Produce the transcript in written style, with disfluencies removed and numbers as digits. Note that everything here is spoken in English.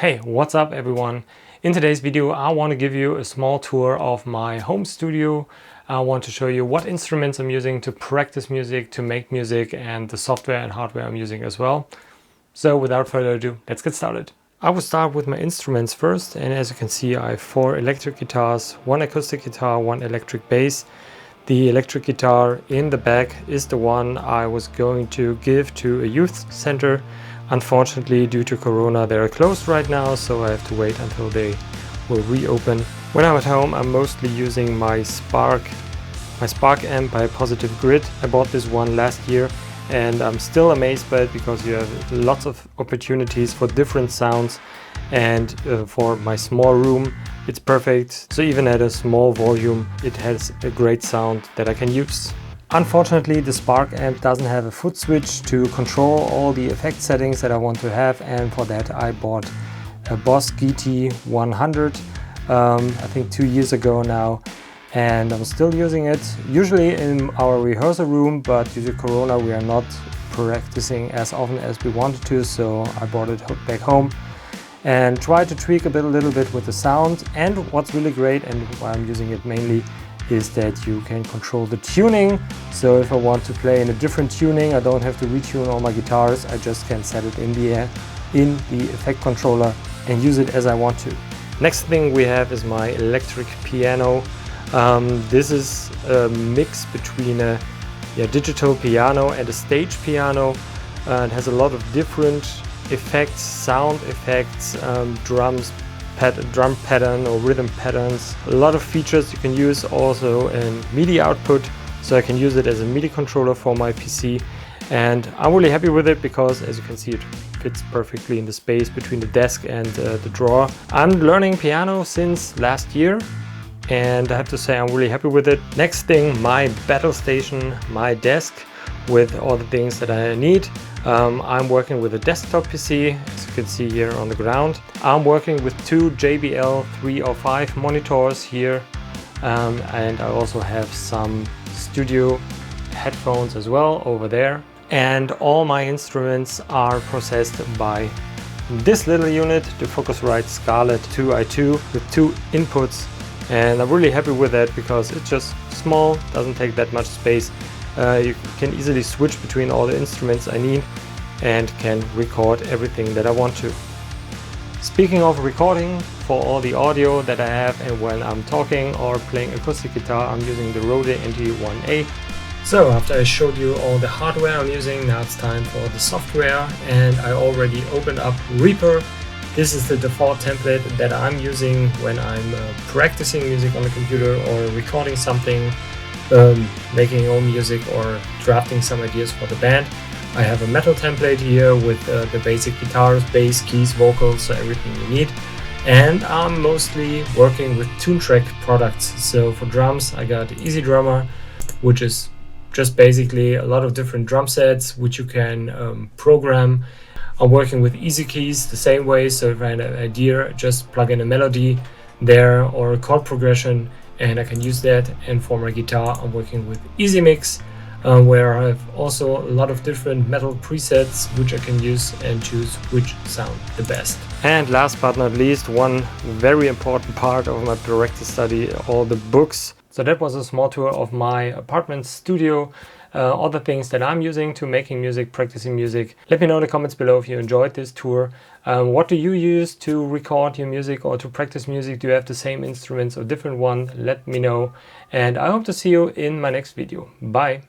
Hey, what's up everyone? In today's video I want to give you a small tour of my home studio. I want to show you what instruments I'm using to practice music, to make music, and the software and hardware I'm using as well. So without further ado, let's get started. I will start with my instruments first, and as you can see I have 4 electric guitars, 1 acoustic guitar, 1 electric bass. The electric guitar in the back is the one I was going to give to a youth center. Unfortunately, due to Corona, they are closed right now, so I have to wait until they will reopen. When I'm at home, I'm mostly using my Spark amp by Positive Grid. I bought this one last year and I'm still amazed by it because you have lots of opportunities for different sounds, and for my small room it's perfect. So even at a small volume it has a great sound that I can use. Unfortunately, the Spark amp doesn't have a foot switch to control all the effect settings that I want to have, and for that I bought a Boss GT100 I think 2 years ago now, and I'm still using it usually in our rehearsal room, but due to Corona we are not practicing as often as we wanted to, so I brought it back home and tried to tweak a little bit with the sound. And what's really great, and why I'm using it mainly, is that you can control the tuning. So if I want to play in a different tuning, I don't have to retune all my guitars. I just can set it in the effect controller and use it as I want to. Next thing we have is my electric piano. This is a mix between a digital piano and a stage piano. It has a lot of different effects, sound effects, drum pattern or rhythm patterns. A lot of features you can use also in MIDI output, so I can use it as a MIDI controller for my PC, and I'm really happy with it because, as you can see, it fits perfectly in the space between the desk and the drawer. I'm learning piano since last year and I have to say I'm really happy with it. Next thing, my battle station, my desk with all the things that I need. I'm working with a desktop PC, as you can see here on the ground. I'm working with 2 JBL 305 monitors here, and I also have some studio headphones as well over there. And all my instruments are processed by this little unit, the Focusrite Scarlett 2i2 with 2 inputs, and I'm really happy with that because it's just small, doesn't take that much space. You can easily switch between all the instruments I need and can record everything that I want to. Speaking of recording, for all the audio that I have and when I'm talking or playing acoustic guitar, I'm using the Rode NT1A. So after I showed you all the hardware I'm using, now it's time for the software, and I already opened up Reaper. This is the default template that I'm using when I'm practicing music on the computer or recording something, making own music or drafting some ideas for the band. I have a metal template here with the basic guitars, bass, keys, vocals, so everything you need. And I'm mostly working with TuneTrack products. So for drums I got Easy Drummer, which is just basically a lot of different drum sets which you can program. I'm working with Easy Keys the same way, so if I have an idea, just plug in a melody there or a chord progression and I can use that. And for my guitar I'm working with Easy Mix, where I have also a lot of different metal presets which I can use and choose which sound the best. And last but not least, one very important part of my practice study, all the books. So that was a small tour of my apartment studio, all the things that I'm using to making music, practicing music. Let me know in the comments below if you enjoyed this tour. What do you use to record your music or to practice music? Do you have the same instruments or different one? Let me know, and I hope to see you in my next video. Bye!